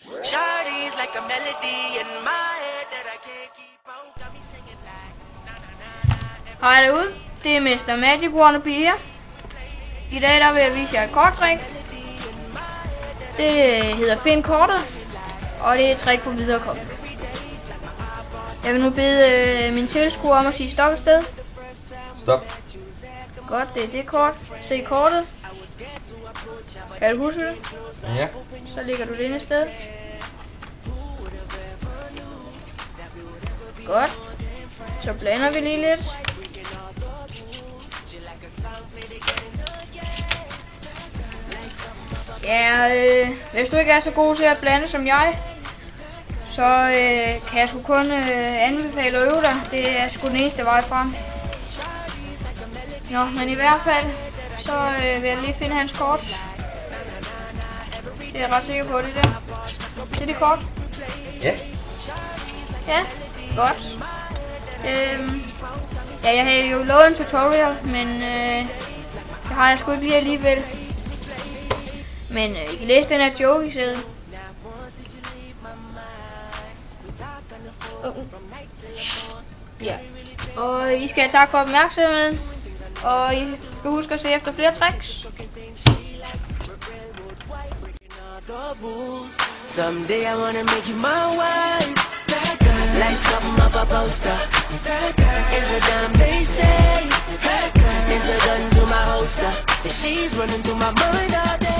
Shawty's like a melody in my head that I can't keep out. Got me singing like na na na na. Hej derude, det er Mr. Magic Wannabe her. I dag der vil jeg vise jer et korttrik. Det hedder Find kortet, og det er et trick på viderekommen. Jeg vil nu bede min tilskuer om at sige stop et sted. Stop. Godt, det er det kort. Se kortet. Kan du huske det? Ja. Så lægger du det ind et sted. Godt. Så blander vi lige lidt. Ja, hvis du ikke er så god til at blande som jeg, så kan jeg sgu kun anbefale at øve dig. Det er sgu den eneste vej frem. Nå, men i hvert fald, så vil jeg lige finde hans kort. Det er jeg ret sikker på, det der. Det er det kort. Ja. Ja, godt. Ja, jeg havde jo lovet en tutorial, men det har jeg sgu ikke lige alligevel. Men I kan læse den her joke i stedet. Ja. Og I skal have tak for opmærksomheden. Og I skal huske at se efter flere tricks. Someday I wanna make you my wife. Like something off a poster. It's a damn they say. It's a gun to my holster. And she's running through my mind all day.